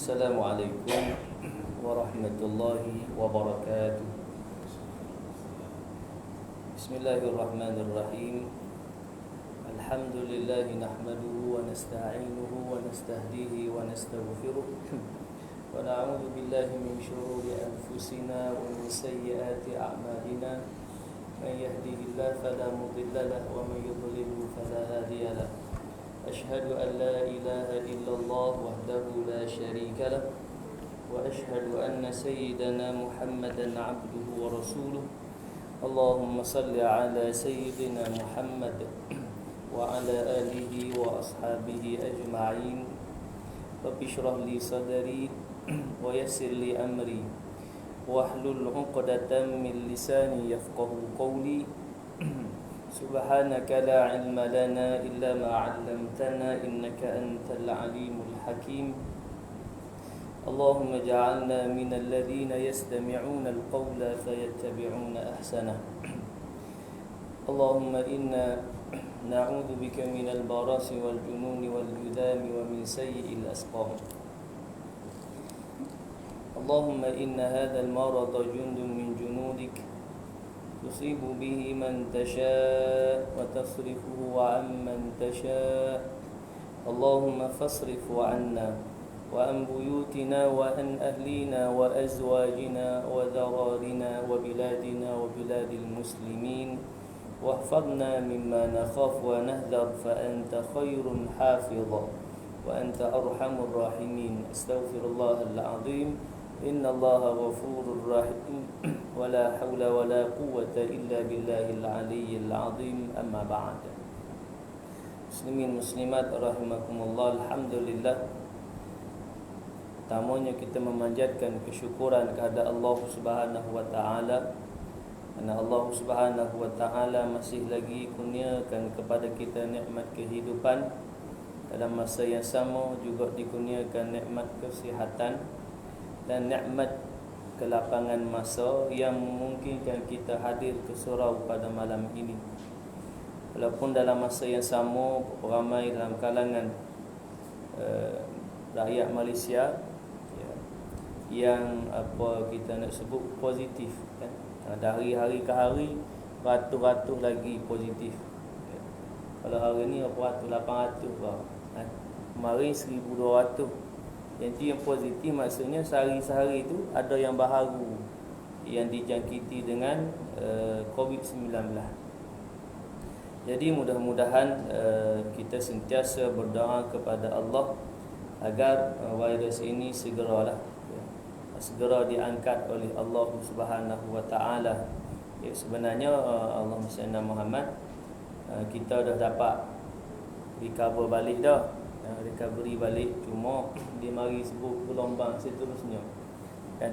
Assalamualaikum warahmatullahi wabarakatuh. Bismillahirrahmanirrahim. Alhamdulillahi nahmaduhu wa nasta'inuhu wa nastahdihi wa nastaghfiruh. Wa na'udzu billahi min shururi anfusina wa min sayyiati a'malina. Man yahdihillahu fala mudilla lahu wa man yudlilhu fala hadiya lahu. أشهد أن لا إله إلا الله وحده لا شريك له وأشهد أن سيدنا محمدا عبده ورسوله اللهم صل على سيدنا محمد وعلى آله وأصحابه أجمعين رب اشرح لي صدري ويسر لي أمري واحلل عقدة من لساني يفقه قولي سبحانك لا علم لنا إلا ما علمتنا إنك أنت العليم الحكيم اللهم اجعلنا من الذين يستمعون القول فيتبعون أحسنه اللهم إنا نعوذ بك من البرص والجنون والجذام ومن سيء الأسقام اللهم إن هذا المرض جند من جنودك تصيب به من تشاء وتصرفه عن من تشاء اللهم فاصرف عنا وعن بيوتنا وعن أهلنا وأزواجنا وذرارنا وبلادنا وبلاد المسلمين واحفظنا مما نخاف ونهذر فأنت خير حافظا وأنت أرحم الراحمين استغفر الله العظيم إن الله غفور رحيم ولا حول ولا قوة إلا بالله العلي العظيم أما بعد Muslimin muslimat rahimakumullah. Alhamdulillah, pertamanya kita memanjatkan kesyukuran kepada Allah Subhanahu wa taala kerana Allah Subhanahu wa taala masih lagi kurniakan kepada kita nikmat kehidupan, dalam masa yang sama juga dikurniakan nikmat kesihatan dan nikmat kelapangan masa yang memungkinkan kita hadir ke surau pada malam ini. Walaupun dalam masa yang sama ramai dalam kalangan rakyat Malaysia yang kita nak sebut positif kan? Dari hari ke hari ratus-ratus lagi positif. Kalau hari ni 800 kan? Kemarin 1200. Yang positif maksudnya sehari-sehari itu ada yang baharu yang dijangkiti dengan COVID-19. Jadi mudah-mudahan kita sentiasa berdoa kepada Allah agar virus ini segera diangkat oleh Allah Subhanahu wa taala. Sebenarnya Allahumma salli Muhammad, kita dah dapat recover balik dah. Recovery balik, cuma dia mari sebut gelombang seterusnya kan,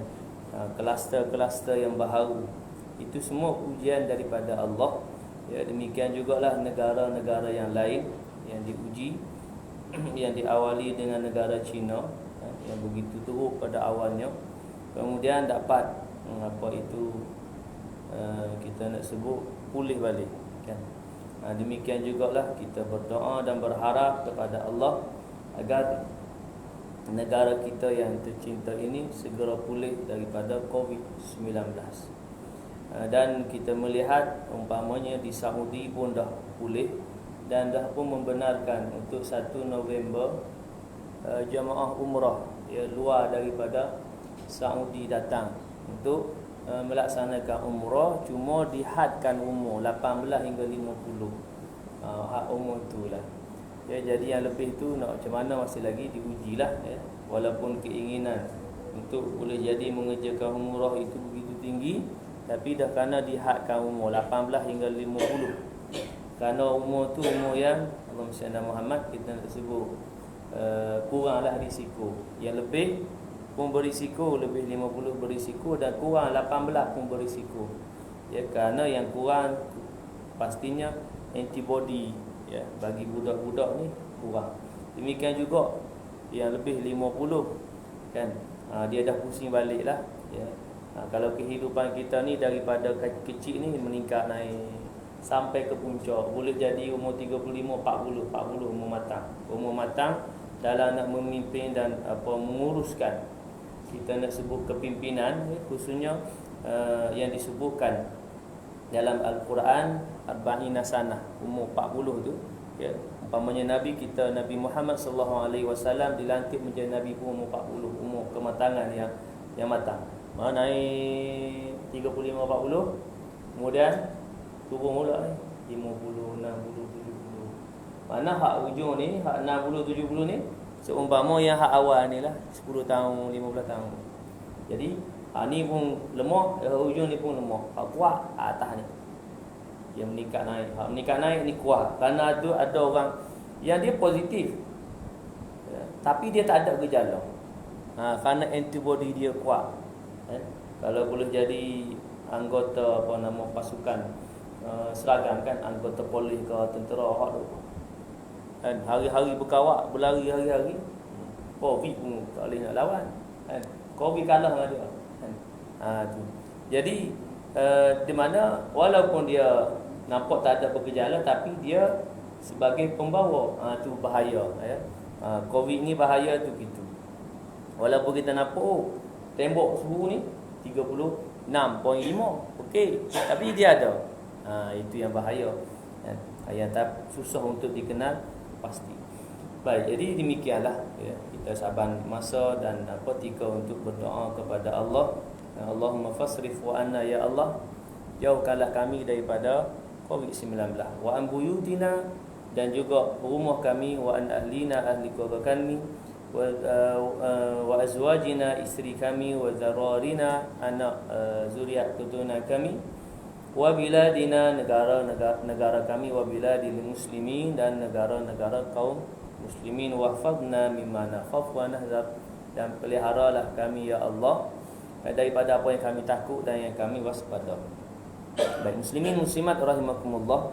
kluster-kluster yang baharu. Itu semua ujian daripada Allah. Demikian jugalah negara-negara yang lain yang diuji yang diawali dengan negara China yang begitu teruk pada awalnya, kemudian dapat kita nak sebut pulih balik kan. Demikian jugalah kita berdoa dan berharap kepada Allah agar negara kita yang tercinta ini segera pulih daripada COVID-19. Dan kita melihat umpamanya di Saudi pun dah pulih dan dah pun membenarkan untuk 1 November jemaah umrah luar daripada Saudi datang untuk melaksanakan umrah, cuma dihadkan umur 18 hingga 50. Hak umur itulah. Jadi yang lebih tu nak macam mana masih lagi diujilah Walaupun keinginan untuk boleh jadi mengerjakan umrah itu begitu tinggi, tapi dah kerana dihadkan umur 18 hingga 50. Kerana umur tu umur yang Allahumma salli Muhammad kita nak sebut kuranglah risiko. Yang lebih pun berisiko, lebih 50 berisiko, dan kurang 18 pun berisiko. Kerana yang kurang pastinya antibody bagi budak-budak ni kurang. Demikian juga yang lebih 50 kan, dia dah pusing baliklah kalau kehidupan kita ni daripada kecil ni meningkat naik sampai ke puncak, boleh jadi umur 35, 40 umur matang. Umur matang dalam nak memimpin dan menguruskan. Kita nak sebut kepimpinan, khususnya yang disebutkan dalam Al-Quran arba'ina sanah, umur 40 tu, ya. Umpamanya Nabi kita, Nabi Muhammad sallallahu alaihi wasallam dilantik menjadi nabi pun umur 40, umur kematangan yang matang. Mana naik 35 40, kemudian turun pula 50 60 70. Mana hak ujung ni, hak 60 70 ni seumpama yang hak awal ni lah 10 tahun 15 tahun. Jadi hak ni pun lemah, hujung ni pun lemah. Hak kuat atas ni, dia meningkat naik. Hak meningkat naik ni kuat. Kerana ada orang yang dia positif, ya, tapi dia tak ada gejala. Kerana antibody dia kuat. Kalau boleh jadi anggota pasukan seragam kan, anggota polis ke tentera hak tu. Kan hari-hari berkawak, berlari hari-hari. Covid pun tak boleh nak lawan. Kan Covid kalah dengan dia. Tu. Jadi di mana walaupun dia nampak tak ada bergejala, tapi dia sebagai pembawa, tu bahaya, ya. Covid ni bahaya tu gitu. Walaupun kita nampak tembok suhu ni 36.5, okey, tapi dia ada. Itu yang bahaya. Yang tak susah untuk dikenal pasti. Baik, jadi demikianlah, ya. Kita saban masa dan ketika untuk berdoa kepada Allah. Allahumma fasrif wa anna, ya Allah, jauhkanlah kami daripada COVID-19, wa an buyutina, dan juga rumah kami, wa an ahlina, ahli keluarga kami, wa azwajina, isteri kami, wa zararina, anak zuriat keturunan kami, wa biladina, negara kami, wa biladil muslimin, dan negara-negara kaum muslimin, wahfadna mimma nakhaf wa nahzar, dan peliharalah kami ya Allah daripada apa yang kami takut dan yang kami waspada. Baik muslimin muslimat rahimakumullah,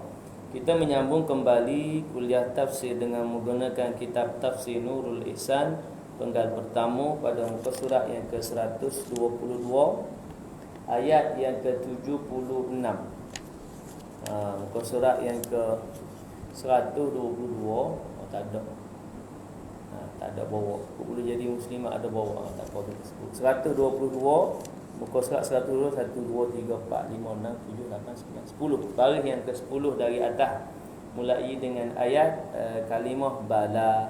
kita menyambung kembali kuliah tafsir dengan menggunakan kitab Tafsir Nurul Ihsan penggal pertama pada muka surat yang ke-122 ayat yang ke-76. Muka surat yang ke-122 tak ada. Tak ada bawa. Boleh jadi muslimat ada bawa, tak apa kita sebut. 122 muka surat 122 1 2 3 4 5 6 7 8 9 10. Baris yang ke-10 dari atas mulai dengan ayat kalimah bala.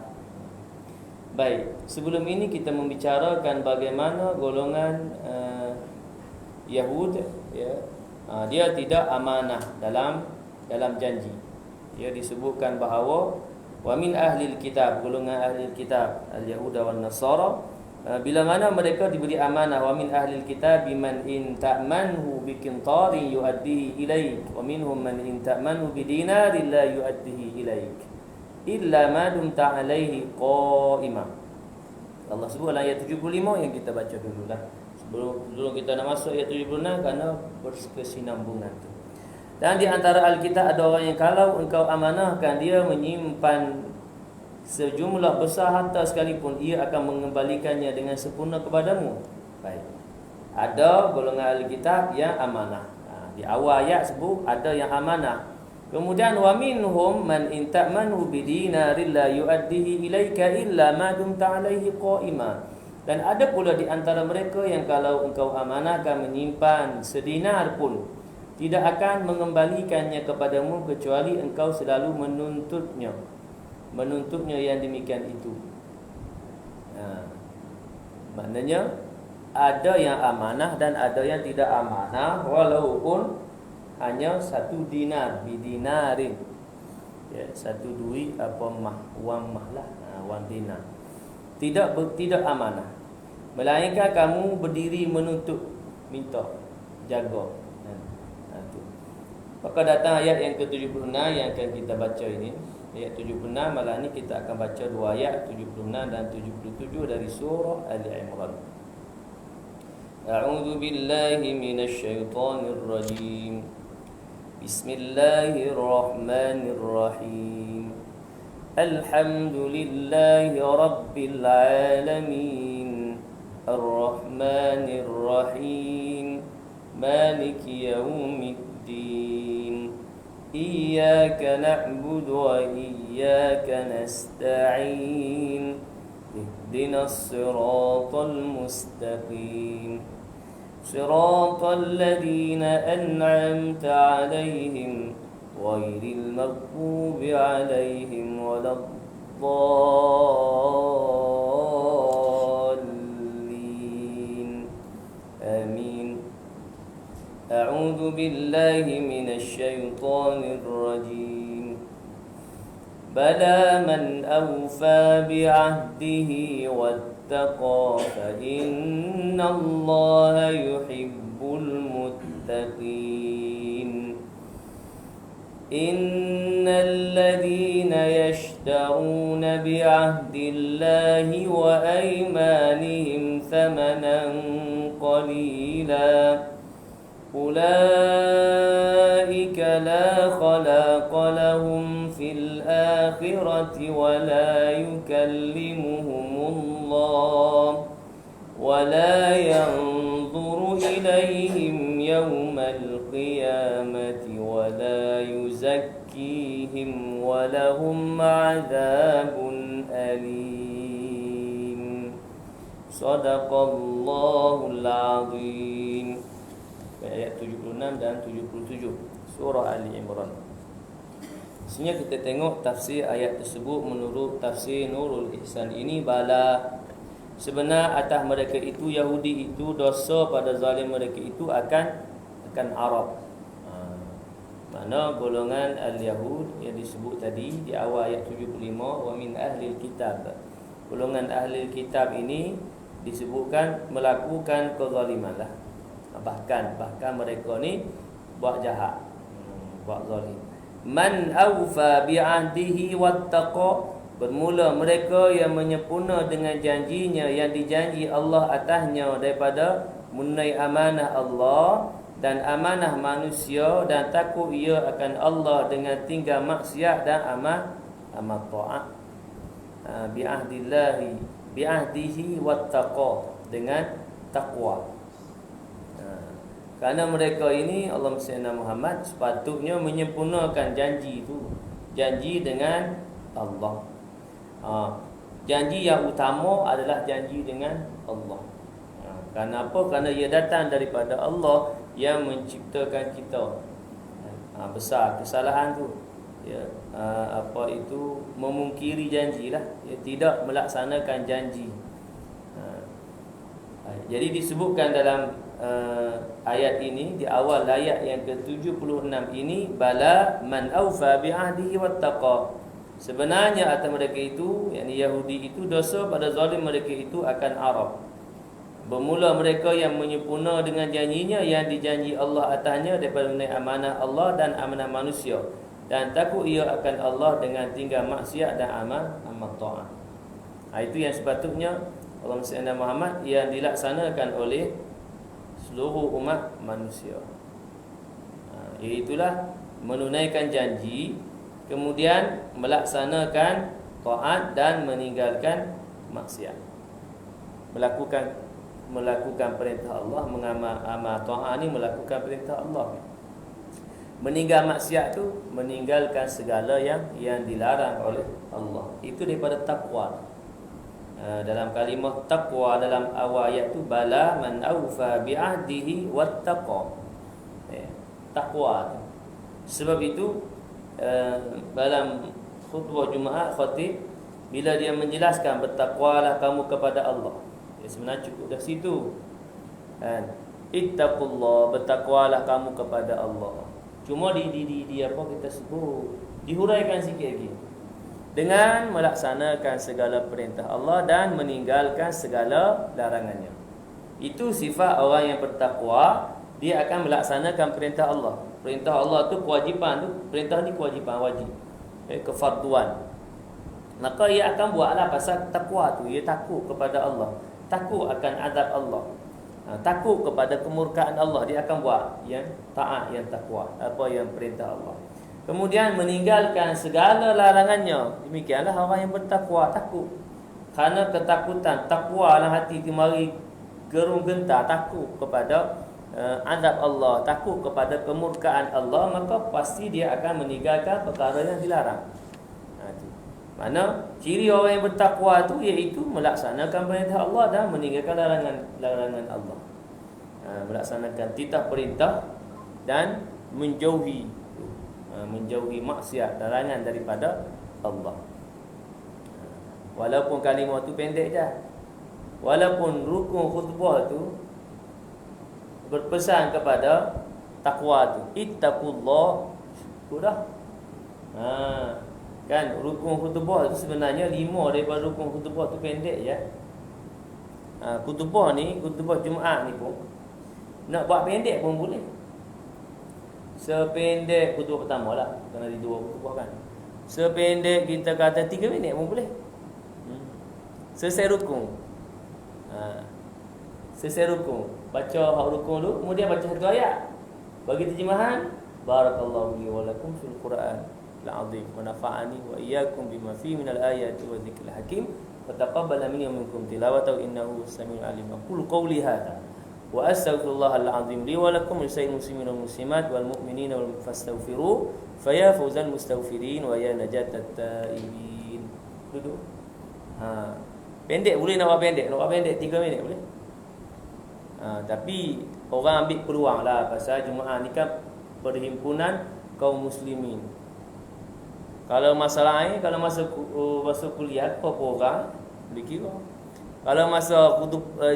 Baik, sebelum ini kita membicarakan bagaimana golongan Yahud, ya, dia tidak amanah dalam janji. Dia disebutkan bahawa wa min ahlil kitab, golongan ahlil kitab al-yahuda wan nasara, bila mana mereka diberi amanah, wa min ahlil kitab biman in ta'manhu biqintarin yu'addihi ilaik wa minhum man in ta'manhu bidinarin la yu'addihi ilaik illa ma dumta alaihi qa'ima. Allah sebut dalam ayat 75 yang kita baca dululah. Sebelum kita nak masuk ayat 76 kerana berkesinambungan tu. Dan di antara Alkitab ada orang yang kalau engkau amanahkan dia menyimpan sejumlah besar harta sekalipun, ia akan mengembalikannya dengan sempurna kepadamu. Baik. Ada golongan Alkitab yang amanah. Di awal ayat sebut ada yang amanah. Kemudian wa minhum man in ta'manhu bidinarin la yu'addihi ilaika illa ma dumta alaihi qa'ima. Dan ada pula di antara mereka yang kalau engkau amanahkan menyimpan sedinar pun, tidak akan mengembalikannya kepadamu kecuali engkau selalu menuntutnya yang demikian itu. Maknanya ada yang amanah dan ada yang tidak amanah, walaupun hanya satu dinar, bidinarin, ya, satu duit wang mahlah, wang dinar. Tidak amanah, melainkan kamu berdiri menuntut, minta, jaga. Maka datang ayat yang ke-76 yang akan kita baca ini. Ayat 76, malam ni kita akan baca dua ayat 76 dan 77 dari surah Ali Imran. A'udzu billahi minasy syaithanir rajim. Bismillahirrahmanirrahim. Alhamdulillahi rabbil alamin. Ar-Rahmanir Rahim. Maliki yaumiddin. Iyyaka na'budu wa iyyaka nasta'in. ihdinas siratal mustaqim siratal ladzina an'amta 'alaihim ghairil maghdubi 'alaihim waladdallin. Amin. A'udzu billahi minasy syaithanir rajim. Bala man awfa bi'ahdihi wattaqa fa innallaha yuhibbul muttaqin. Innal ladzina yashtaruna bi'ahdillahi wa aymanihim thamanan qalila أولئك لا خلاق لهم في الآخرة ولا يكلمهم الله ولا ينظر إليهم يوم القيامة ولا يزكيهم ولهم عذاب أليم. صدق الله العظيم. Ayat 76 dan 77 surah Ali Imran. Sebenarnya kita tengok tafsir ayat tersebut menurut tafsir Nurul Ihsan ini, bala sebenar atas mereka itu Yahudi itu dosa pada zalim mereka itu akan Arab. Mana golongan al-Yahud yang disebut tadi di awal ayat 75, wa min ahlil kitab. Golongan ahlil kitab ini disebutkan melakukan kezaliman lah. Bahkan mereka ni buat jahat, buat zalim. Man awfa bi'ahdihi wattaqa, bermula mereka yang menyempurna dengan janjinya yang dijanji Allah atasnya daripada menunai amanah Allah dan amanah manusia dan takut ia akan Allah dengan tinggal maksiat dan amal taat. Bi'ahdihi wattaqa, dengan takwa. Kerana mereka ini Allah Sayyidina Muhammad sepatutnya menyempurnakan janji itu, janji dengan Allah. Janji yang utama adalah janji dengan Allah. Kenapa? Kerana ia datang daripada Allah yang menciptakan kita. Besar kesalahan tu, ya, itu memungkiri janjilah, ya, tidak melaksanakan janji. Jadi disebutkan dalam ayat ini, di awal ayat yang ke-76 ini, bala man awfa bi'ahdihi wattaqa. Sebenarnya atas mereka itu, yakni Yahudi itu, dosa pada zalim mereka itu akan Arab. Bermula mereka yang menyempurna dengan janjinya yang dijanji Allah atasnya daripada mengenai amanah Allah dan amanah manusia, dan takut ia akan Allah dengan tinggal maksiat dan amal taat. Itu yang sepatutnya Allah Sayyidina Muhammad yang dilaksanakan oleh seluruh umat manusia. Iaitulah menunaikan janji, kemudian melaksanakan taat dan meninggalkan maksiat. Melakukan perintah Allah, mengamal taat ni melakukan perintah Allah. Meninggal maksiat tu meninggalkan segala yang dilarang oleh Allah. Itu daripada takwa. Dalam kalimah taqwa dalam awal ayat tu, bala man awfa bi'ahdihi wattaqa. Takwa. Sebab itu dalam khutbah Jumaat khatib bila dia menjelaskan bertakwalah kamu kepada Allah, sebenarnya cukup dah situ. Ittaqullah, bertakwalah kamu kepada Allah. Cuma di apa kita sebut, dihuraikan sikit lagi. Dengan melaksanakan segala perintah Allah dan meninggalkan segala larangannya. Itu sifat orang yang bertakwa, dia akan melaksanakan perintah Allah. Perintah Allah tu kewajipan tu, perintah ni kewajipan wajib, kefarduan. Maka ia akan buatlah pasal takwa tu, ia takut kepada Allah, takut akan azab Allah, takut kepada kemurkaan Allah, dia akan buat yang taat, yang takwa, apa yang perintah Allah. Kemudian meninggalkan segala larangannya. Demikianlah orang yang bertakwa, takut. Kerana ketakutan, takwa dalam hati itu mari gerung gentar, takut kepada azab Allah, takut kepada kemurkaan Allah, maka pasti dia akan meninggalkan perkara yang dilarang. Mana ciri orang yang bertakwa tu iaitu melaksanakan perintah Allah dan meninggalkan larangan Allah. Melaksanakan titah perintah dan menjauhi maksiat, larangan daripada Allah. Walaupun kalimah tu pendek je, walaupun rukun khutbah tu berpesan kepada takwa tu, ittaqullah, sudah. Kan rukun khutbah tu sebenarnya 5 daripada rukun khutbah tu pendek je. Khutbah Jumaat ni pun nak buat pendek pun boleh. Sependek khutbah pertama lah, kerana ada 2 khutbah kan. Sependek kita kata 3 minit pun boleh. Selesai rukun. Selesai rukun, baca hak rukun dulu, kemudian baca satu ayat. Bagi terjemahan, barakallahu li wa lakum fil Quran al-azim wa nafa'ani wa iyyakum bima fihi minal ayati wa dzikril hakim wa taqabbal minni wa minkum tilawatahu innahu samiul alim. Aqulu qawli hadza wa astaghfirullahal azim li wa lakum wa lisa'il muslimin wal muslimat wal mu'minina wal fastaghfiru fa ya fawzal mustaghfirin wa ya najatat taibin. Duduk. Pendek boleh, nak buat pendek 3 minit boleh. Tapi orang ambil peluang lah, pasal Jumaat ni kan perhimpunan kaum muslimin. Kalau masalah ni, kalau masa kuliah apa orang boleh kira. Kalau masa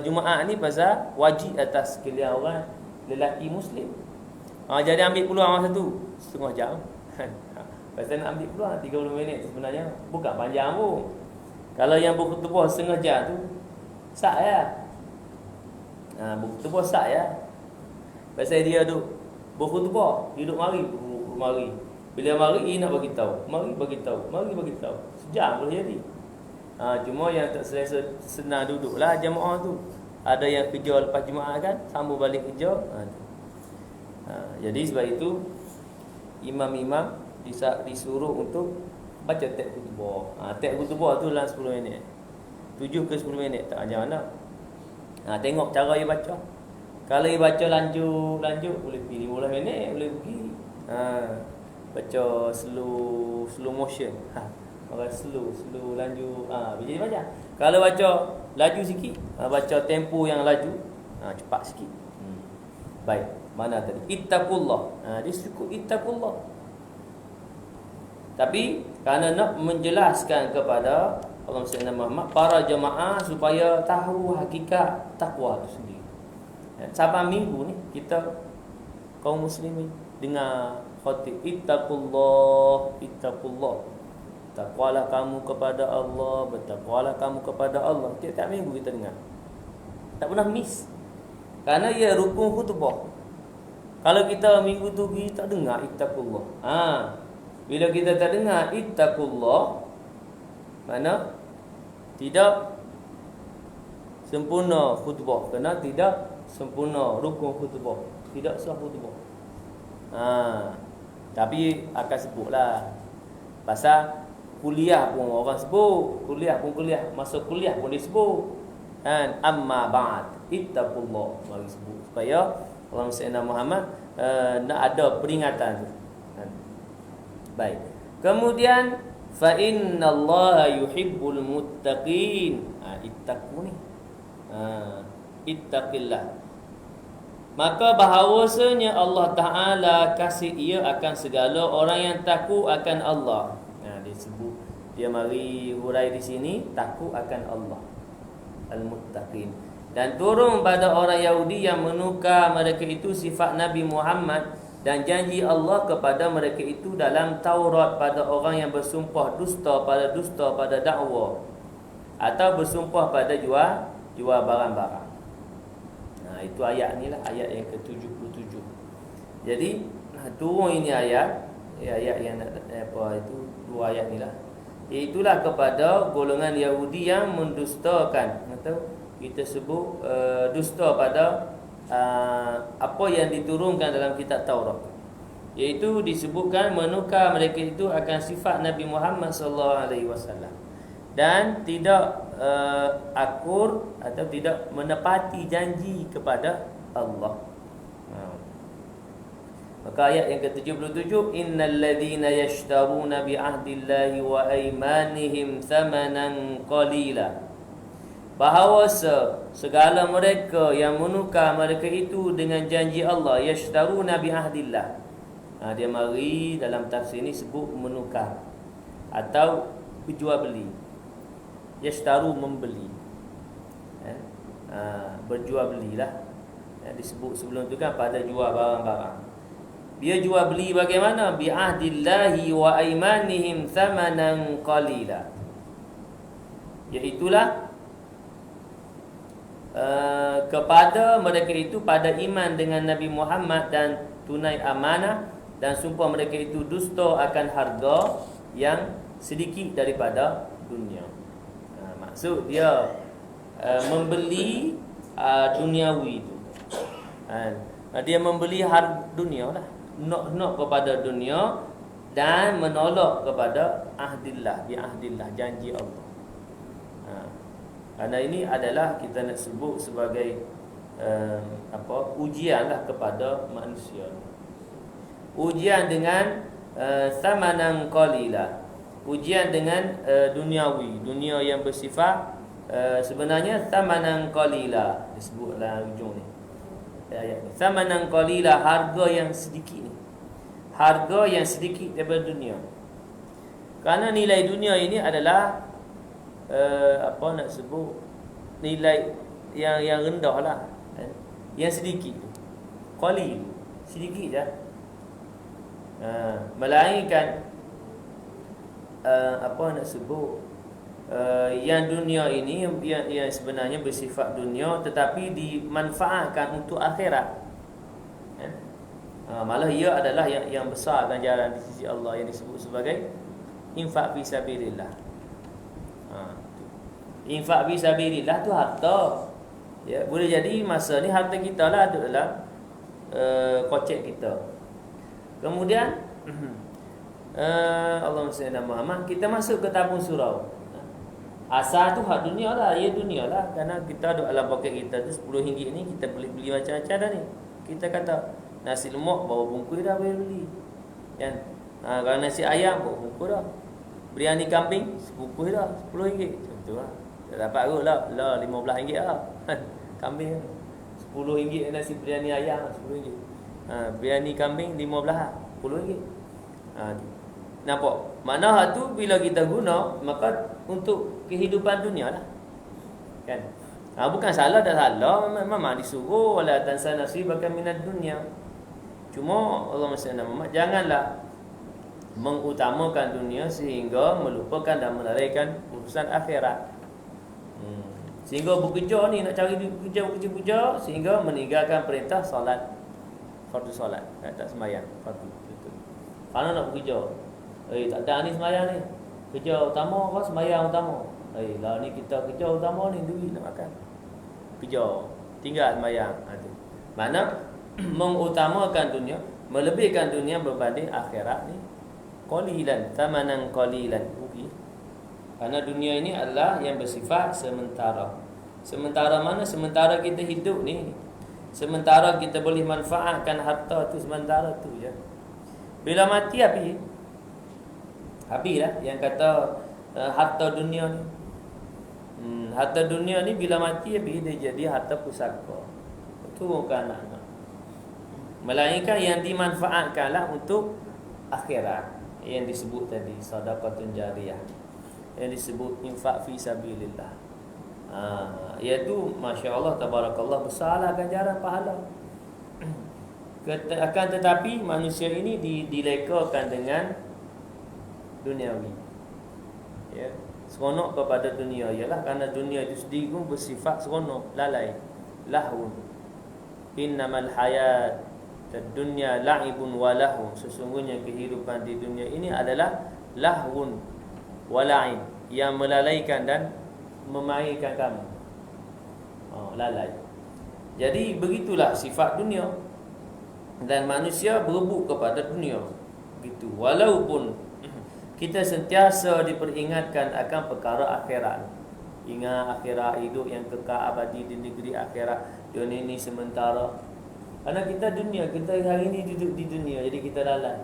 Jumaat ni pasal wajib atas sekalian orang lelaki muslim. Jadi ambil peluang masa tu setengah jam. Pasal nak ambil peluang 30 minit tu sebenarnya bukan panjang pun. Kalau yang berkhutbah setengah jam tu sah ya. Berkhutbah sah ya. Pasal dia duduk berkhutbah, duduk mari. Bila mari nak bagi tahu, mari bagi tahu. Sejam boleh jadi. Cuma yang tak selesa senang duduklah jemaah tu. Ada yang kerja lepas Jumaat kan, sambung balik kerja. Jadi sebab itu imam-imam disuruh untuk baca teks khutbah. Teks khutbah tu dalam 10 minit. 7 ke 10 minit tak macam mana. Tengok cara dia baca. Kalau dia baca lanjut boleh pergi 15 minit, boleh pergi. Baca slow motion. Orang slow lanjut. Bila dia baca. Kalau baca laju sikit, baca tempo yang laju, cepat sikit. Baik, mana tadi? Ittaqullah. Dia cukup ittaqullah. Tapi kerana nak menjelaskan kepada Allahumma salli ala Muhammad, para jemaah supaya tahu hakikat takwa itu sendiri. Saban minggu ni kita kaum muslimin dengar khatib ittaqullah. Takwalah kamu kepada Allah, bertakwalah kamu kepada Allah. Tiap-tiap minggu kita dengar. Tak pernah miss. Kerana ia rukun khutbah. Kalau kita minggu tu kita dengar ittaqullah. Bila kita tak dengar ittaqullah, mana tidak sempurna khutbah, kerana tidak sempurna rukun khutbah, tidak sah khutbah. Tapi akan sebutlah. Pasal kuliah pun orang sebut, masa kuliah pun disebut. Kan, amma ba'd ittaqullah, mari sebut supaya Allahumma salli ala Muhammad nak ada peringatan tu. Baik. Kemudian fa innallaha yuhibbul muttaqin. Ittaqu ni. Ittaqillah. Maka bahawasanya Allah Ta'ala kasih ia akan segala orang yang takut akan Allah. Dia sebut, dia mari hurai di sini, takut akan Allah. Al-muttaqin. Dan turun pada orang Yahudi yang menukar mereka itu sifat Nabi Muhammad dan janji Allah kepada mereka itu dalam Taurat pada orang yang bersumpah dusta pada dakwa atau bersumpah pada jual barang-barang. Itu ayat ni lah, ayat yang ke-77. Jadi turun ini ayat yang itu 2 ayat ni lah. Itulah kepada golongan Yahudi yang mendustakan, atau kita sebut dusta pada apa yang diturunkan dalam kitab Taurat. Iaitu disebutkan menukar mereka itu akan sifat Nabi Muhammad SAW dan tidak akur atau tidak menepati janji kepada Allah. Maka ayat yang ke-77, innal ladzina yashtaruna bi ahdillahi wa aymanihim thamanan qalila. Bahawa segala mereka yang menukar mereka itu dengan janji Allah, yashtaruna bi ahdillah. Dia mari dalam tafsir ini sebut menukar atau berjual beli. Yashtaru membeli. Berjual belilah. Disebut sebelum tu kan pada jual barang-barang. Dia jual beli bagaimana? Bi ahdillahi wa aymanihim thamanan qalila. Iaitulah kepada mereka itu pada iman dengan Nabi Muhammad dan tunai amanah, dan sumpah mereka itu dusta akan harga yang sedikit daripada dunia. Maksud dia membeli duniawi itu. Dia membeli dunia lah, nak kepada dunia dan menolak kepada ahdillah, bi ahdillah, janji Allah. Kerana ini adalah kita nak sebut sebagai ujian lah kepada manusia. Ujian dengan thamanan qalila. Ujian dengan duniawi, dunia yang bersifat sebenarnya thamanan qalila, disebutlah ujung ni ayat ni. Thamanan qalila, harga yang sedikit ni. Harga yang sedikit daripada dunia. Kerana nilai dunia ini adalah nak sebut nilai yang rendah lah, yang sedikit, qalil, sedikit je. Melainkan nak sebut yang dunia ini yang sebenarnya bersifat dunia tetapi dimanfaatkan untuk akhirat. Malah ia adalah yang besar ganjaran di sisi Allah, yang disebut sebagai infak fi sabilillah. Infak fi sabilillah tu harta. Ya, boleh jadi masa ni harta kita lah ada dalam kocek kita. Kemudian Allahumma salli ala Muhammad, kita masuk ke tabung surau. Asal tu hak dunia lah, ya dunia lah. Kerana kita ada dalam poket kita tu RM10 ni, kita boleh beli macam-macam dah ni. Kita kata nasi lemak bawa bungkus dah boleh beli, kan? Kalau nasi ayam bawa bungkus dah. Biryani kambing sebungkus dah RM10. Contoh lah. Tak dapat kot lah RM15 lah. Kambing RM10, nasi biryani ayam RM10. Biryani kambing RM15, RM10. Nampak? Mana hak tu bila kita guna, maka untuk kehidupan dunia lah, kan? Bukan salah, dah salah. Memang disuruh wala tansa nasibaka minad dunya. Cuma Allah SWT, janganlah mengutamakan dunia sehingga melupakan dan melalaikan urusan akhirat. Sehingga bekerja ni nak cari bekerja sehingga meninggalkan perintah solat, fardu solat, tak sembahyang fardu. Kalau nak bekerja, tak ada ni sembahyang ni, kerja utama ke sembahyang utama? Lah ni kita kerja utama ni, duit nak makan, kerja tinggal sembahyang. Mana mengutamakan dunia, melebihkan dunia berbanding akhirat ni qalilan, thamanan qalilan. Kerana dunia ini adalah yang bersifat sementara. Sementara mana? Sementara kita hidup ni, sementara kita boleh manfaatkan harta tu, sementara tu je. Bila mati habis. Habislah yang kata harta dunia ni. Harta dunia ni bila mati habis, dia jadi harta pusaka. Itu bukan anak-anak. Melainkan yang dimanfaatkanlah untuk akhirat, yang disebut tadi sedekahun jariyah, yang disebut infak fi sabilillah. Iaitu masya-Allah tabarakallah, besarlah ganjaran pahala. Akan tetapi manusia ini dilekakan dengan duniawi. Ya, seronok kepada dunia ialah kerana dunia itu sendiri pun bersifat seronok, lalai, lahun. Innamal hayat ad-dunya la'ibun wa lahun. Sesungguhnya kehidupan di dunia ini adalah lahun wa la'ib, yang melalaikan dan memainkan kamu. Lalai. Jadi begitulah sifat dunia, dan manusia berebut kepada dunia. Gitu. Walaupun kita sentiasa diperingatkan akan perkara akhirat. Ingat akhirat, hidup yang kekal abadi di negeri akhirat. Dunia ini sementara. Kerana kita dunia, kita hari ni duduk di dunia, jadi kita lalai.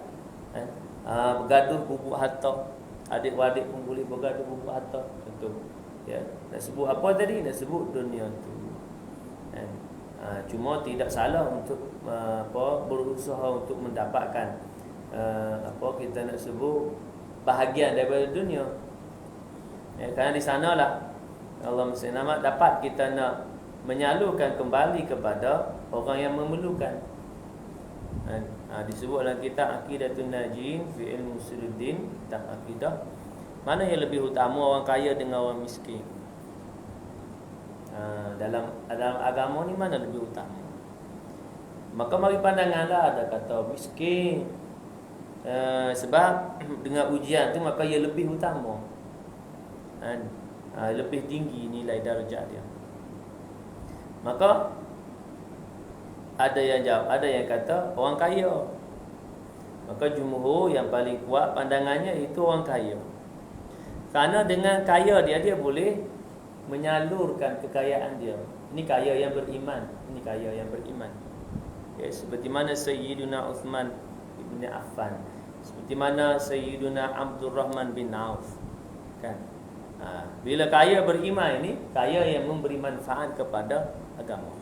Bergaduh bubuk harta. Adik-adik pun boleh bergaduh bubuk harta. Contoh. Ya, nak sebut apa tadi? Nak sebut dunia tu. Kan? Cuma tidak salah untuk berusaha untuk mendapatkan kita nak sebut bahagian daripada dunia. Ya, kerana di sanalah Allah mesti nama dapat kita nak menyalurkan kembali kepada orang yang memerlukan. Disebut dalam kitab Aqidatun Najin fi Ilmu Usuluddin, kitab akidah, mana yang lebih utama, orang kaya dengan orang miskin? Dalam agama ni mana lebih utama? Maka mari pandanganlah, ada kata miskin sebab dengan ujian tu maka ia lebih utama, lebih tinggi nilai darjah dia. Maka ada yang jawab, ada yang kata orang kaya. Maka jumhur yang paling kuat pandangannya itu orang kaya. Kerana dengan kaya dia boleh menyalurkan kekayaan dia. Ini kaya yang beriman, ini kaya yang beriman. Ya, seperti mana Sayyiduna Uthman bin Affan, seperti mana Sayyiduna Abdul Rahman bin Auf, kan? Bila kaya beriman ini, kaya yang memberi manfaat kepada agama.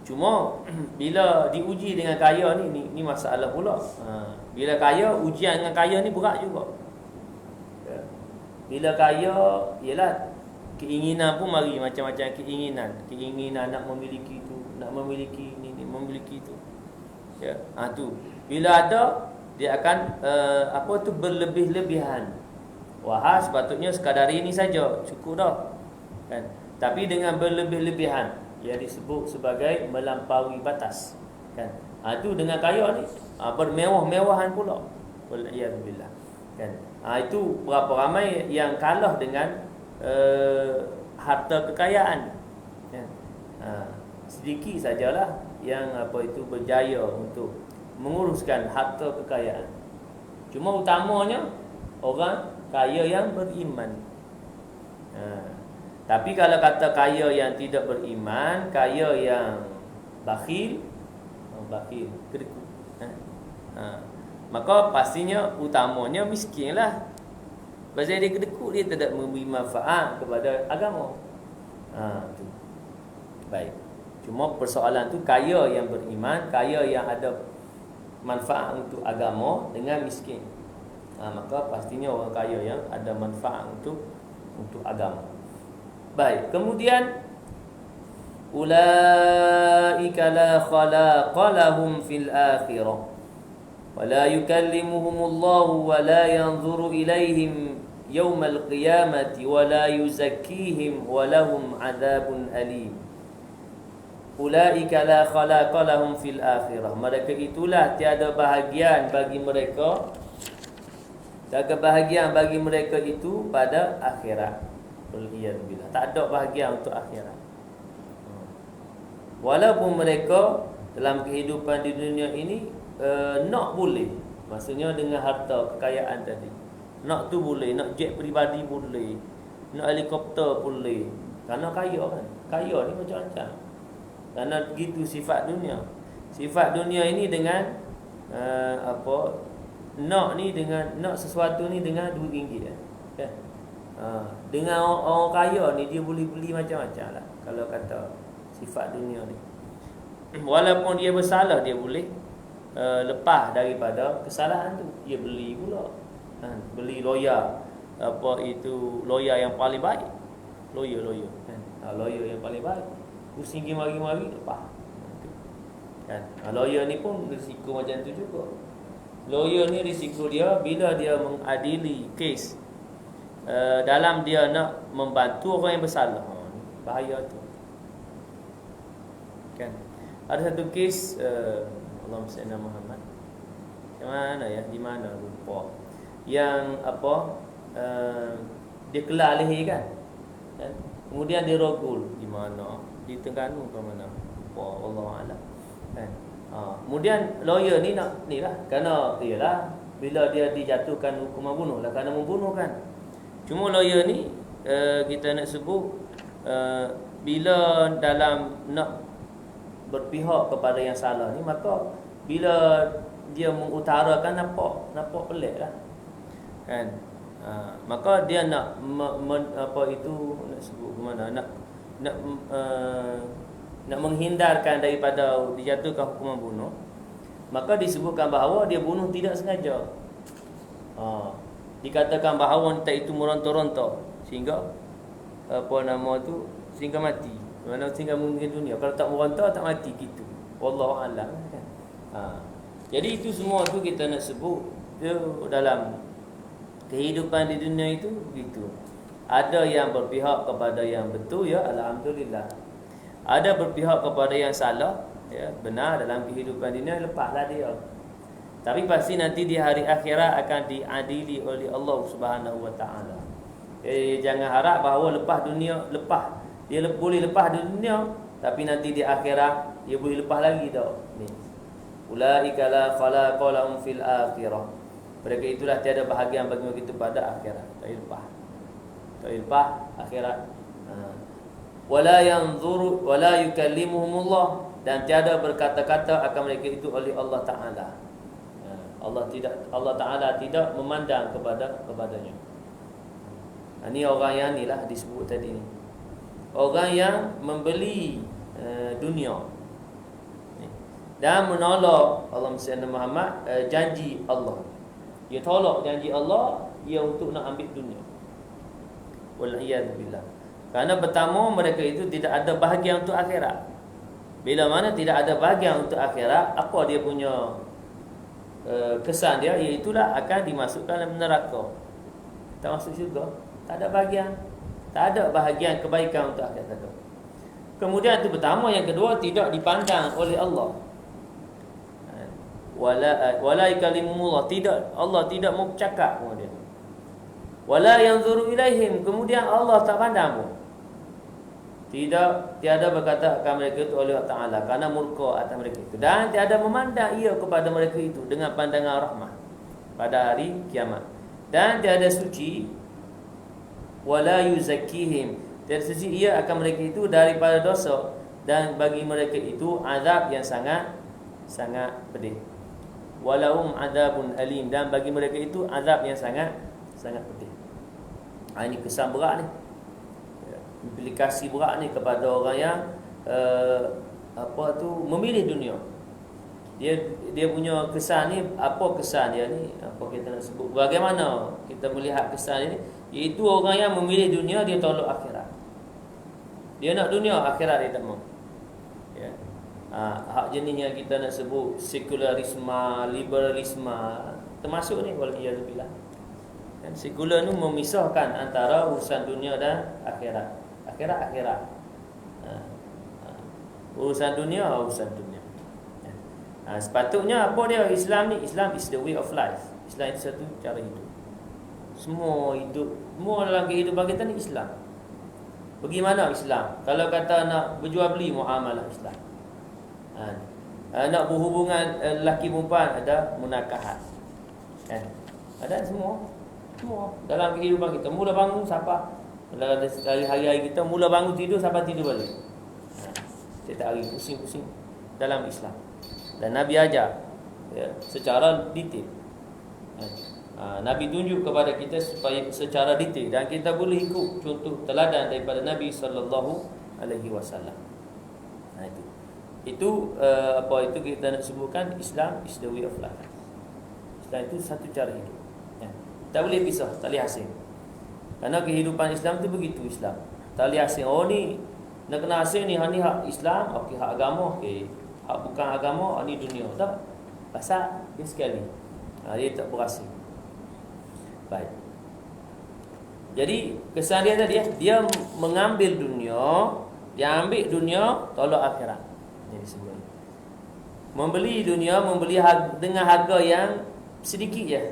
Cuma bila diuji dengan kaya ni masalah pula. Bila kaya, ujian dengan kaya ni berat juga. Ya. Bila kaya, ialah keinginan pun mari macam-macam keinginan nak memiliki itu, nak memiliki ini, memiliki itu. Ya, tu. Bila ada, dia akan berlebih-lebihan. Wah, sepatutnya sekadar ini saja, cukup dah. Kan? Tapi dengan berlebih-lebihan, ia disebut sebagai melampaui batas. Kan? Itu dengan kaya ni, bermewah-mewahan pula. Waliyadzubillah. Kan? Itu berapa ramai yang kalah dengan harta kekayaan. Kan? Sedikit sajalah yang berjaya untuk menguruskan harta kekayaan. Cuma utamanya orang kaya yang beriman. Tapi kalau kata kaya yang tidak beriman, kaya yang bakhil, kedekut, maka pastinya utamanya miskinlah. Pasal dia kedekut, dia tidak memberi manfaat kepada agama. Tu. Baik. Cuma persoalan tu kaya yang beriman, kaya yang ada manfaat untuk agama dengan miskin. Maka pastinya orang kaya yang ada manfaat untuk agama. Baik, kemudian ulaika la khalaqa lahum fil akhirah wa la yukallimuhumullahu wa la yanzuru ilaihim yawmal qiyamati wa la yuzakkihim wa lahum adzabun alim. Ulaika la khalaqa lahum fil akhirah, mereka itulah tiada bahagian bagi mereka. Tiada bahagian bagi mereka itu pada akhirat. Waliyadzubillah. Tak ada bahagian untuk akhirat. Walaupun mereka dalam kehidupan di dunia ini nak boleh, maksudnya dengan harta kekayaan tadi, nak tu boleh, nak jet peribadi boleh, nak helikopter boleh, kerana kaya kan. Kaya ni macam-macam. Kerana begitu sifat dunia. Sifat dunia ini dengan nak ni, dengan nak sesuatu ni dengan RM2 kan. Dengan orang kaya ni dia boleh beli macam-macam lah. Kalau kata sifat dunia ni, walaupun dia bersalah, dia boleh lepas daripada kesalahan tu. Dia beli pula, beli lawyer, lawyer yang paling baik, lawyer kan. Lawyer yang paling baik, pusing mari-mari lepas kan. Lawyer ni pun risiko macam tu juga. Lawyer ni risiko dia bila dia mengadili kes, dalam dia nak membantu orang yang bersalah. Bahaya tu kan. Ada satu kes, Allahumma salli ala Muhammad, macam mana ya, di mana lupa, yang dia kelar leher kan, kemudian dia rogul di mana, di Terengganu ke mana, lupa, Wallahualam kan. Kemudian lawyer ni nak ni lah, kerana iyalah bila dia dijatuhkan hukuman bunuh lah, kerana membunuh kan. Cuma lawyer ni kita nak sebut bila dalam nak berpihak kepada yang salah ni, maka bila dia mengutarakan nampak pelik lah kan. Maka dia nak apa itu nak sebut ke mana, nak menghindarkan daripada dijatuhkan hukuman bunuh, maka disebutkan bahawa dia bunuh tidak sengaja. Dikatakan bahawa wanita itu meronta-ronta sehingga sehingga mati. Mana sehingga meninggal dunia. Kalau tak meronta tak mati gitu. Wallahu a'lam kan. Jadi itu semua tu kita nak sebut dia dalam kehidupan di dunia itu begitu. Ada yang berpihak kepada yang betul, ya alhamdulillah. Ada berpihak kepada yang salah, ya benar, dalam kehidupan dunia, lepaslah dia. Tapi pasti nanti di hari akhirat akan diadili oleh Allah Subhanahu wa taala. Jangan harap bahawa dia boleh lepas di dunia, tapi nanti di akhirat dia boleh lepas lagi tau. Ni. Ulaika la khalaqa lahum fil akhirah. Mereka itulah tiada bahagian bagi mereka itu pada akhirat. Tak lepas akhirat. Wala yanzuru wala yukallimuhumullah, dan tiada berkata-kata akan mereka itu oleh Allah Taala. Allah Taala tidak memandang kepadanya. Ini orang yang inilah disebut tadi ni. Orang yang membeli dunia dan menolak Allah Muhammad janji Allah. Dia tolak janji Allah, dia untuk nak ambil dunia. Wal'iyadzubillah. Kerana pertama mereka itu tidak ada bahagian untuk akhirat. Bila mana tidak ada bahagian untuk akhirat, apa dia punya kesan dia? Iaitulah akan dimasukkan dalam neraka. Tak masuk syurga. Tak ada bahagian. Tak ada bahagian kebaikan untuk akhirat itu. Kemudian itu pertama. Yang kedua, tidak dipandang oleh Allah. Wala yukallimullah, Allah tidak mau bercakap kemudian. Wala yanzuru ilaihim, kemudian Allah tak pandang pun. Tiada berkata akan mereka itu oleh Allah Taala kerana murka atas mereka itu, dan tiada memandang ia kepada mereka itu dengan pandangan rahmat pada hari kiamat. Dan tiada suci, wala yuzakkihim, tiada suci ia akan mereka itu daripada dosa, dan bagi mereka itu azab yang sangat pedih. Walahum adabun alim, dan bagi mereka itu azab yang sangat pedih. Ini kesan berat ni, implikasi berat ni kepada orang yang memilih dunia. Dia punya kesan ni, apa kesan dia ni? Apa kita nak sebut? Bagaimana kita melihat kesan ini? Iaitu orang yang memilih dunia, dia tolak akhirat. Dia nak dunia, akhirat dia tak mau. Ya. Hak jenis yang kita nak sebut sekularisme, liberalisme, termasuk ni waliyadzubillah. Dan sekular ni memisahkan antara urusan dunia dan akhirat. Akhirat. Urusan dunia. Sepatutnya apa dia? Islam is the way of life. Islam itu satu cara hidup. Semua dalam kehidupan kita ni Islam. Bagaimana Islam? Kalau kata nak berjual beli, muamalah Islam. Nak berhubungan lelaki perempuan, ada munakahat. Kan? Ada semua dalam kehidupan kita. Mula bangun siapa? Dari hari-hari kita mula bangun tidur sampai tidur balik. Setiap hari pusing-pusing dalam Islam. Dan Nabi ajar secara detail. Nabi tunjuk kepada kita supaya secara detail, dan kita boleh ikut contoh teladan daripada Nabi sallallahu alaihi wasallam. Itu kita nak sebutkan Islam is the way of life. Islam itu satu cara hidup. Tak boleh pisah, tak boleh asing. Karena kehidupan Islam tu begitu Islam. Tak boleh asing. Oh ni nak kena asing ni, hak Islam, okey, hak agama, okey. Hak bukan agama, ni dunia. Tak. Pasal dia sekali. Dia tak berasing. Baik. Jadi kesan dia tadi, dia mengambil dunia, dia ambil dunia, tolak akhirat. Jadi sebenarnya membeli dunia, dengan harga yang sedikit je.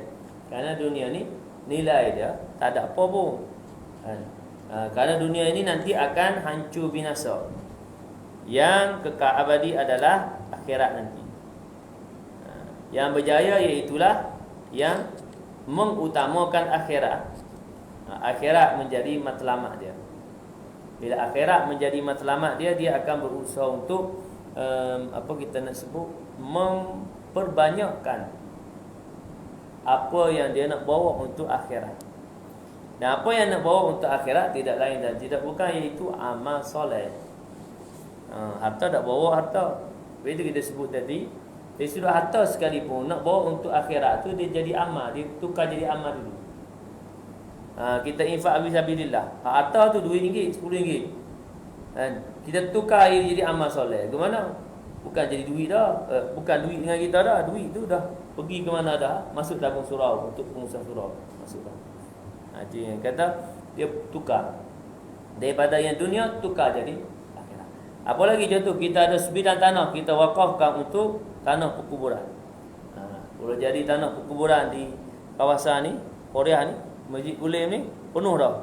Kerana dunia ni nilai dia tak ada apa pun. Kerana dunia ini nanti akan hancur binasa. Yang kekal abadi adalah akhirat nanti. Yang berjaya iaitulah yang mengutamakan akhirat. Akhirat menjadi matlamat dia. Bila akhirat menjadi matlamat dia, dia akan berusaha untuk apa kita nak sebut, memperbanyakkan apa yang dia nak bawa untuk akhirat. Dan apa yang nak bawa untuk akhirat tidak lain dan tidak bukan iaitu amal soleh. Harta tak bawa harta. Itu kita sebut tadi, dari sudut harta sekalipun nak bawa untuk akhirat tu dia jadi amal, dia tukar jadi amal dulu. Kita infak fisabilillah. Harta tu RM2, RM10. Kita tukar jadi amal soleh. Ke mana? Bukan jadi duit dah. Bukan duit dengan kita dah. Duit tu dah pergi ke mana dah? Masuk tabung surau untuk pengusaha surau. Masuk dah. Itu yang kata dia tukar daripada yang dunia tukar jadi akhirat. Apa lagi contoh, kita ada sebidang tanah kita wakafkan untuk tanah perkuburan. Boleh jadi tanah perkuburan di kawasan ni, Korea ni, Masjid Ulim ni penuh dah.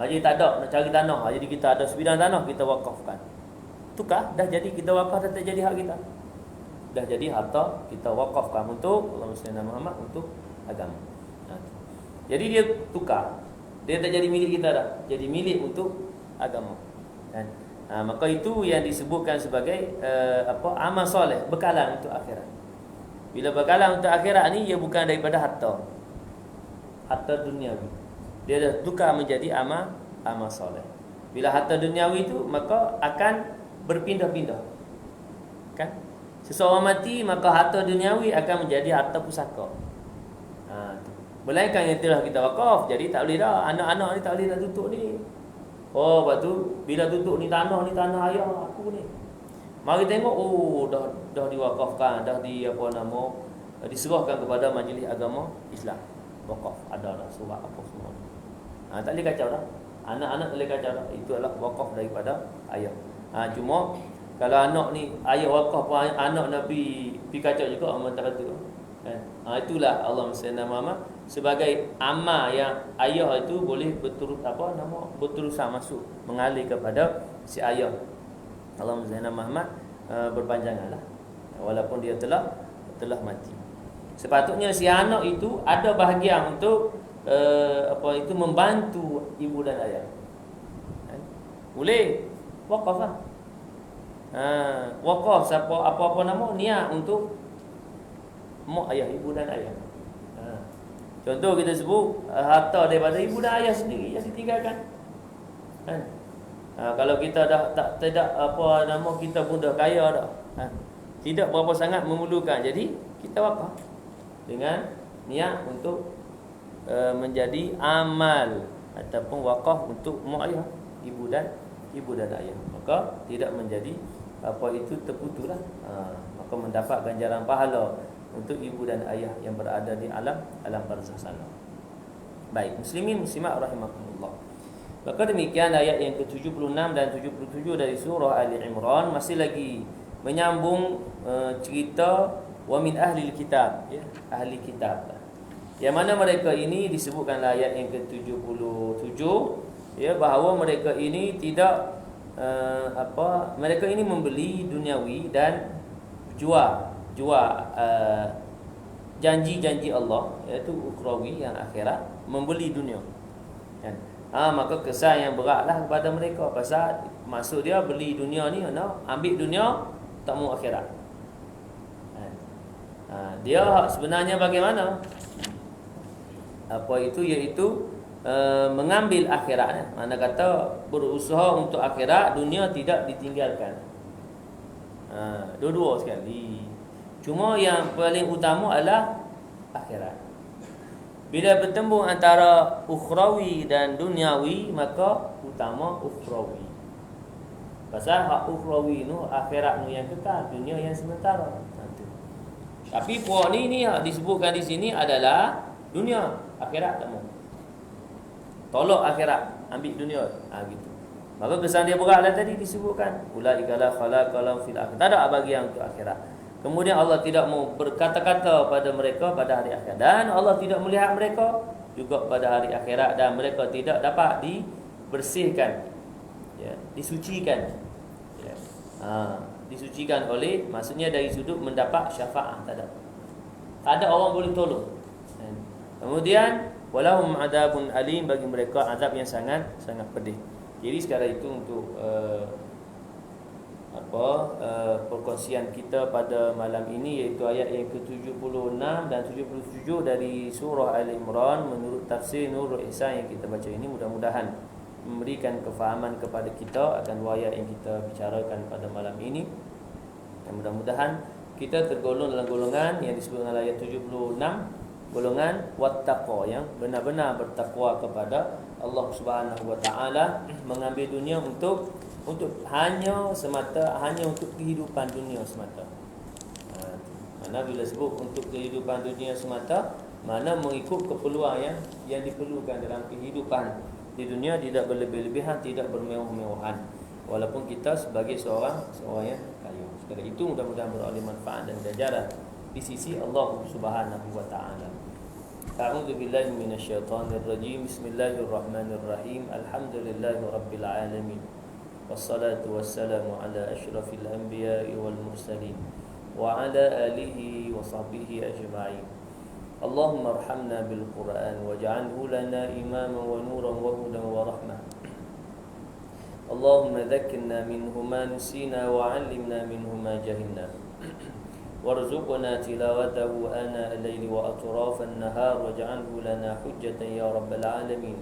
Jadi tak ada nak cari tanah. Jadi kita ada sebidang tanah kita wakafkan. Tukar dah jadi kita wakaf, dah tak jadi hak kita. Dah jadi harta kita wakafkan untuk Allah Subhanahu Muhammad, untuk agama. Jadi dia tukar. Dia tak jadi milik kita dah. Jadi milik untuk agama. Maka itu yang disebutkan sebagai amal soleh, bekalan untuk akhirat. Bila bekalan untuk akhirat ni, ia bukan daripada harta duniawi. Dia dah tukar menjadi amal soleh. Bila harta duniawi itu, maka akan berpindah-pindah. Kan? Seseorang mati, maka harta duniawi akan menjadi harta pusaka. Melainkan yang telah kita wakaf, jadi tak boleh dah. Anak-anak ni tak boleh dah tutup ni. Lepas tu bila tutup ni tanah ayah aku ni. Mari tengok, dah diwakafkan, dah diserahkan kepada majlis agama Islam. Wakaf ada dah surat apa semua. Tak boleh kacau dah. Anak-anak tak boleh kacau dah. Itu adalah wakaf daripada ayah. Cuma kalau anak ni ayah wakaf pun anak nak pergi kacau juga, amal tak kata. Itulah Allah SWT sebagai amal yang ayah itu boleh berterusan masuk mengalir kepada si ayah. Allah SWT berpanjanganlah walaupun dia telah mati. Sepatutnya si anak itu ada bahagian untuk membantu ibu dan ayah. Boleh wakaf lah. Wakaf apa nama, niat untuk mak ayah, ibu dan ayah. Contoh kita sebut harta daripada ibu dan ayah sendiri yang ditinggalkan. Kalau kita dah tidak kita pun dah kaya dah. Tidak berapa sangat memerlukan. Jadi kita wakaf dengan niat untuk menjadi amal ataupun wakaf untuk mak ayah, ibu dan ayah. Maka tidak menjadi terputuslah. Maka mendapat ganjaran pahala untuk ibu dan ayah yang berada di alam barzakh sana. Baik, muslimin muslimat rahimakumullah. Maka demikian ayat yang ke-76 dan 77 dari surah Ali Imran masih lagi menyambung cerita wa min ahli kitab, ya, ahli kitab. Yang mana mereka ini disebutkan ayat yang ke-77, ya, bahawa mereka ini tidak mereka ini membeli duniawi dan jual janji-janji Allah, iaitu ukhrawi yang akhirat, membeli dunia. Kan? Maka kesan yang beratlah kepada mereka. Pasal maksud dia beli dunia ni, ambil dunia, tak mau akhirat. Dia sebenarnya bagaimana? Iaitu mengambil akhirat. Mana kata berusaha untuk akhirat, dunia tidak ditinggalkan. Dua-dua sekali. Cuma yang paling utama adalah akhirat. Bila bertembung antara ukhrawi dan duniawi, maka utama ukhrawi. Pasal hak ukhrawi tu, akhirat tu yang kekal, dunia yang sementara. Tapi puak ni yang disebutkan di sini adalah dunia, akhirat tak mau. Tolak akhirat, ambil dunia. Gitu. Maka kesan dia berat lah tadi disebutkan. Ulaika la khalaqa lahum fil akhirah. Tak ada bahagian untuk akhirat. Kemudian Allah tidak mau berkata-kata pada mereka pada hari akhirat. Dan Allah tidak melihat mereka juga pada hari akhirat. Dan mereka tidak dapat dibersihkan, ya, disucikan, ya. Disucikan oleh, maksudnya dari sudut mendapat syafaat. Tak ada orang boleh tolong. Kemudian walahum adabun alim, bagi mereka azab yang sangat pedih. Jadi sekarang itu untuk perkongsian kita pada malam ini, iaitu ayat yang ke-76 dan 77 dari surah Al-Imran menurut tafsir Nurul Ihsan yang kita baca ini. Mudah-mudahan memberikan kefahaman kepada kita akan dua ayat yang kita bicarakan pada malam ini, dan mudah-mudahan kita tergolong dalam golongan yang disebut dalam ayat 76, golongan wattaqwa, yang benar-benar bertakwa kepada Allah Subhanahu wa taala, mengambil dunia untuk hanya untuk kehidupan dunia semata. Mana bila sebut untuk kehidupan dunia semata, mana mengikut keperluan yang diperlukan dalam kehidupan di dunia, tidak berlebih-lebihan, tidak bermewah-mewahan, walaupun kita sebagai seorang yang kaya. Sekali itu mudah-mudahan beroleh manfaat dan ganjaran di sisi Allah Subhanahu wa taala. A'udzu billahi minasyaitonir rajim. Bismillahirrahmanirrahim. Alhamdulillahi rabbil alamin. Wassalatu wassalamu ala asyrafil anbiya'i wal mursalin wa ala alihi wa sahbihi ajma'in. Allahumma arhamna bil Qur'an waj'alhu lana imaman wa nuran wa hudan wa rahmah. Allahumma dhakkirna minhu ma nusina wa 'allimna minhu ma jahilna. وارزقنا تلاوته آناء الليل وأطراف النهار واجعله لنا حجة يا رب العالمين.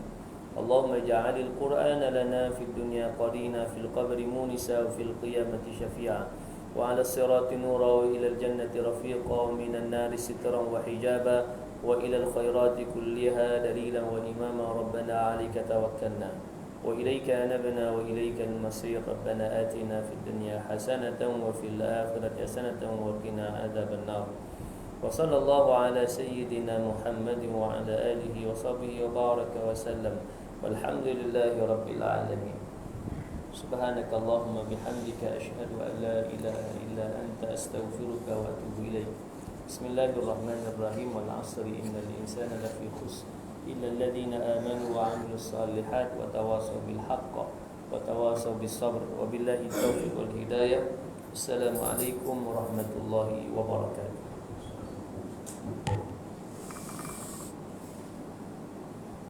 اللهم اجعل القرآن لنا في الدنيا قرينا، في القبر مونسا، وفي القيامة شفيعا، وعلى الصراط نورا، وإلى الجنة رفيقا، ومن النار سترا وحجابا، وإلى الخيرات كلها دليلا وإماما. ربنا عليك توكلنا وإليك أنبنا وإليك المصير. ربنا آتنا في الدنيا حسنة وفي الآخرة حسنة وقنا عذاب النار. وصلى الله على سيدنا محمد وعلى آله وصحبه وبارك وسلم، والحمد لله رب العالمين. سبحانك اللهم بحمدك أشهد أن لا إله إلا أنت أستغفرك وأتوب إليك. بسم الله الرحمن الرحيم. والعصر إن الإنسان لفي خسر إلا الذين آمنوا وعملوا الصالحات وتواصوا بالحق وتواصوا بالصبر وبالله التوفيق والهداية. السلام عليكم ورحمة الله وبركاته.